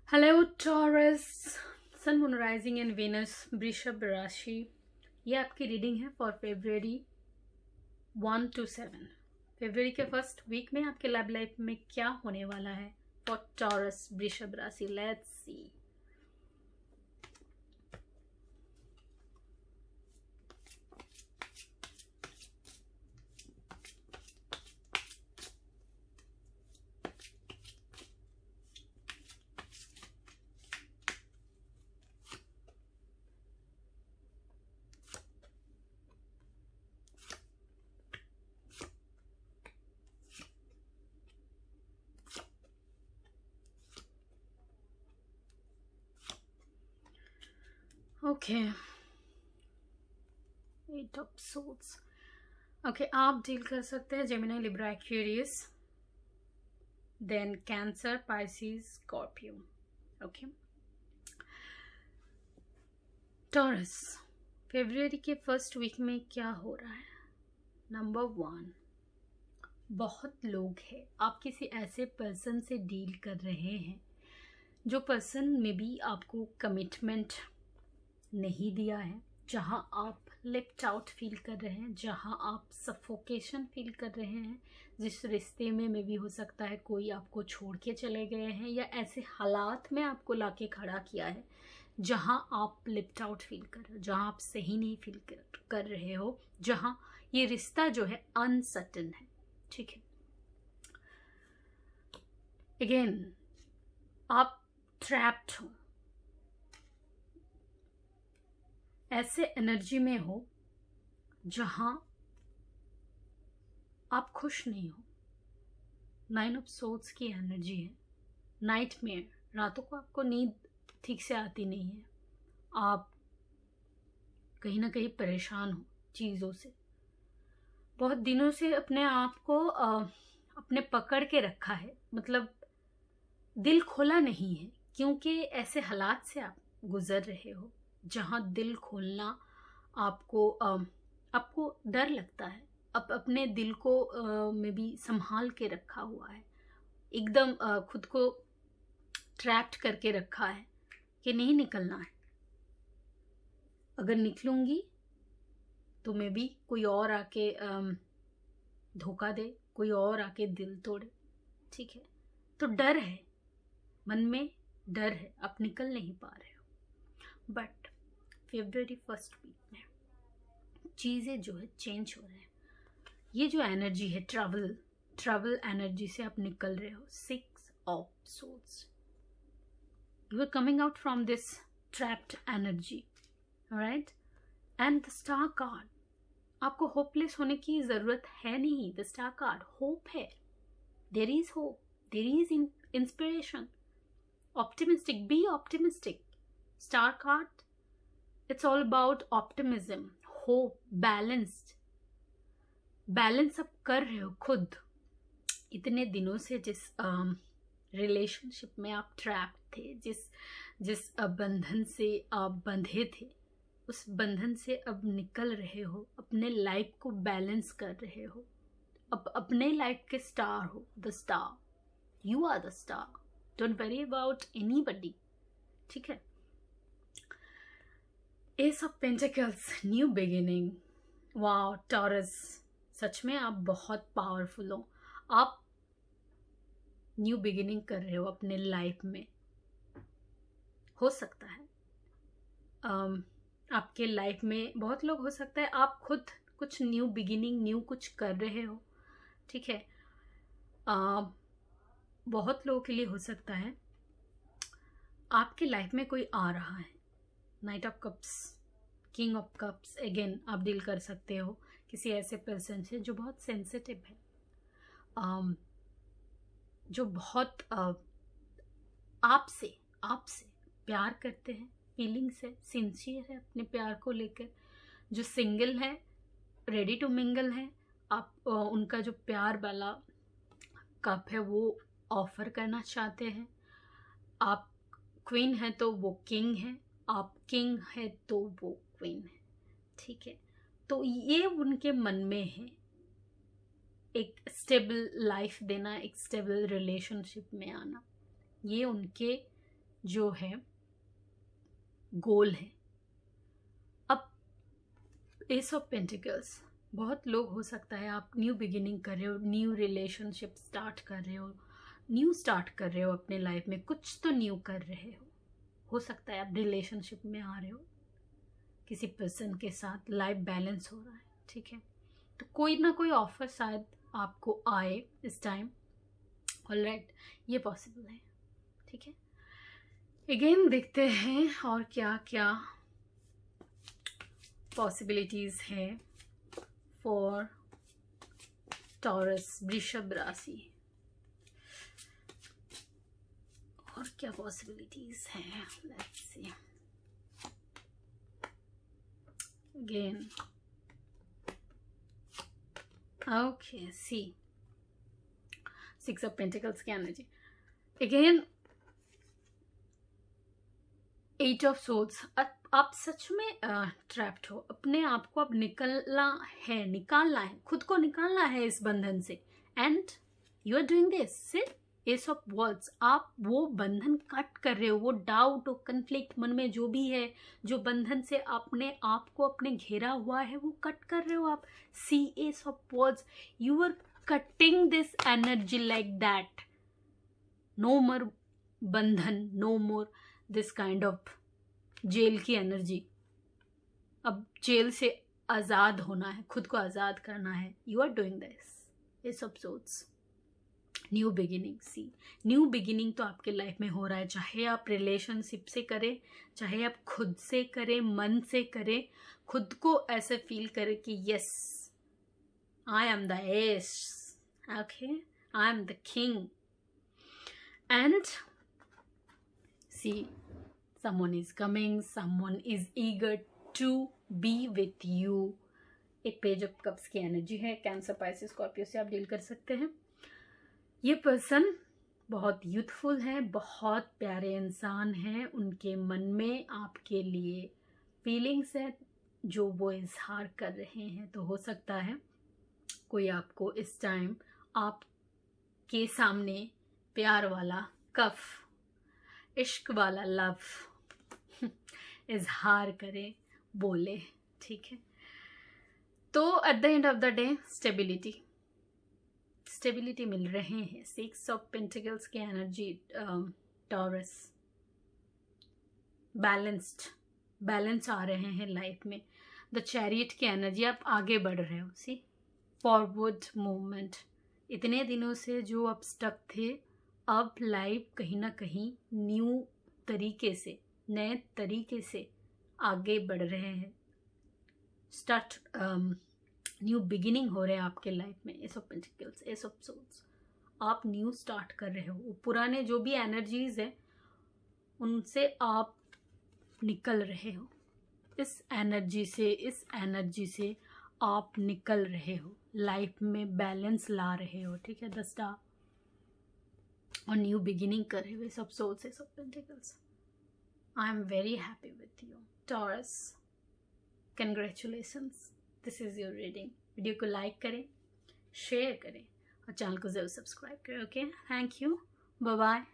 Hello Taurus, sun moon rising in Venus वृषभ राशि। ये आपकी रीडिंग है फॉर फेब्रुअरी 1 to 7। फेब्रुअरी के फर्स्ट वीक में आपके लव लाइफ में क्या होने वाला है फॉर टॉरस वृषभ राशि। Let's see. Okay, 8 of Swords। Okay, आप डील कर सकते हैं Gemini, Libra, Aquarius, then Cancer, Pisces, Scorpio. Okay, Taurus February के फर्स्ट वीक में क्या हो रहा है। नंबर 1, बहुत लोग हैं, आप किसी ऐसे पर्सन से डील कर रहे हैं जो पर्सन में भी आपको कमिटमेंट नहीं दिया है, जहां आप लेफ्ट आउट फील कर रहे हैं, जहां आप सफोकेशन फील कर रहे हैं। जिस रिश्ते में भी हो सकता है कोई आपको छोड़ के चले गए हैं या ऐसे हालात में आपको लाके खड़ा किया है जहां आप लेफ्ट आउट फील कर रहे हो, जहां आप सही नहीं फील कर रहे हो, जहां ये रिश्ता जो है अनसर्टेन है। ठीक है, अगेन आप ट्रैप्ड हो, ऐसे एनर्जी में हो जहां आप खुश नहीं हो। 9 of Swords की एनर्जी है, नाइटमेयर, रातों को आपको नींद ठीक से आती नहीं है, आप कहीं ना कहीं परेशान हो चीज़ों से, बहुत दिनों से अपने आप को अपने पकड़ के रखा है, मतलब दिल खोला नहीं है, क्योंकि ऐसे हालात से आप गुजर रहे हो जहां दिल खोलना आपको डर लगता है। अपने दिल को में भी संभाल के रखा हुआ है, एकदम खुद को ट्रैप्ड करके रखा है कि नहीं निकलना है। अगर निकलूंगी तो मैं भी कोई और आके धोखा दे, कोई और आके दिल तोड़े। ठीक है, तो डर है, मन में डर है, आप निकल नहीं पा रहे हो। बट फेब्रुअरी फर्स्ट वीक में चीज़ें जो है चेंज हो रहे हैं। ये जो एनर्जी है ट्रैवल एनर्जी से आप निकल रहे हो। 6 of Swords, you are coming out from this trapped energy, right. And the star card, आपको होपलेस होने की जरूरत है नहीं। द स्टार कार्ड होप है, there is hope, there is inspiration, optimistic, be optimistic. Star card, it's all about optimism, hope, balance आप कर रहे हो खुद। इतने दिनों से जिस रिलेशनशिप में आप ट्रैप थे, जिस बंधन से आप बंधे थे, उस बंधन से अब निकल रहे हो, अपने लाइफ को बैलेंस कर रहे हो, अब अपने लाइफ के स्टार हो। The star, you are the star, don't worry about anybody. ठीक है, ace of pentacles, new beginning. Wow Taurus, सच में आप बहुत पावरफुल हो, आप न्यू बिगिनिंग कर रहे हो अपने लाइफ में। हो सकता है आपके लाइफ में बहुत लोग, हो सकता है आप खुद कुछ न्यू बिगिनिंग, न्यू कुछ कर रहे हो। ठीक है, बहुत लोगों के लिए हो सकता है आपके लाइफ में कोई आ रहा है। Night of cups, king of cups, again आप डील कर सकते हो किसी ऐसे पर्सन से जो बहुत सेंसिटिव है, जो बहुत आपसे प्यार करते हैं, फीलिंग्स है, सिंसियर है अपने प्यार को लेकर, जो सिंगल है, रेडी टू मिंगल है। आप उनका जो प्यार वाला कप है वो ऑफर करना चाहते हैं। आप क्वीन है तो वो किंग है, आप किंग है तो वो क्वीन है। ठीक है, तो ये उनके मन में है, एक स्टेबल लाइफ देना, एक स्टेबल रिलेशनशिप में आना, ये उनके जो है गोल है। अब एस ऑफ पेंटिकल्स, बहुत लोग हो सकता है आप न्यू बिगिनिंग कर रहे हो, न्यू रिलेशनशिप स्टार्ट कर रहे हो, न्यू स्टार्ट कर रहे हो अपने लाइफ में, कुछ तो न्यू कर रहे हो सकता है आप रिलेशनशिप में आ रहे हो, किसी पर्सन के साथ लाइफ बैलेंस हो रहा है, ठीक है। तो कोई ना कोई ऑफर शायद आपको आए इस टाइम, ऑलराइट, ये पॉसिबल है, ठीक है। अगेन देखते हैं और क्या क्या पॉसिबिलिटीज है फॉर टॉरस, वृषभ राशि, और क्या पॉसिबिलिटीज हैं, let's see. Again okay, see 6 of pentacles की एनर्जी, अगेन 8 ऑफ सोल्स। आप सच में ट्रैप्ड हो, अपने आप को अब निकालना है, खुद को निकालना है इस बंधन से, and you are doing this. Ace of swords, आप वो बंधन कट कर रहे हो, वो डाउट और कन्फ्लिक्ट मन में जो भी है, जो बंधन से आपने आप को अपने घेरा हुआ है, वो कट कर रहे हो आप। सी एस of swords, you are cutting this energy like that. No more बंधन, no more this kind of jail की एनर्जी। अब जेल से आज़ाद होना है, खुद को आज़ाद करना है, you are doing this. Ace of swords, new beginning. See, new beginning तो आपके लाइफ में हो रहा है, चाहे आप रिलेशनशिप से करें, चाहे आप खुद से करें, मन से करें, खुद को ऐसे फील करें कि yes I am the ace, okay, I am the king, and see someone is coming, someone is eager to be with you। एक पेज ऑफ कप्स की एनर्जी है, कैंसर, पाइसेस, स्कॉर्पियो से आप डील कर सकते हैं। ये पर्सन बहुत यूथफुल है, बहुत प्यारे इंसान हैं, उनके मन में आपके लिए फीलिंग्स है जो वो इजहार कर रहे हैं। तो हो सकता है कोई आपको इस टाइम आपके सामने प्यार वाला कफ, इश्क वाला लव इजहार करे, बोले, ठीक है। तो at the end of the day stability मिल रहे हैं। 6 ऑफ पेंटिकल्स की एनर्जी, टॉरस, बैलेंस आ रहे हैं लाइफ में। द चैरियट की एनर्जी, आप आगे बढ़ रहे हो, सी फॉरवर्ड मूवमेंट। इतने दिनों से जो आप स्टक थे, अब लाइफ कहीं ना कहीं न्यू तरीके से, नए तरीके से आगे बढ़ रहे हैं। स्टार्ट न्यू बिगिनिंग हो रहे हैं आपके लाइफ में। Ace of pentacles, ace of swords, आप न्यू स्टार्ट कर रहे हो। पुराने जो भी एनर्जीज है उनसे आप निकल रहे हो, इस एनर्जी से आप निकल रहे हो, लाइफ में बैलेंस ला रहे हो, ठीक है। 10 स्टार और न्यू बिगिनिंग कर रहे हुए सब swords, ace of pentacles. I am very happy with you Taurus, congratulations, this is your reading. Video को लाइक करें, शेयर करें और चैनल को ज़रूर सब्सक्राइब करें, okay. Thank you, bye bye.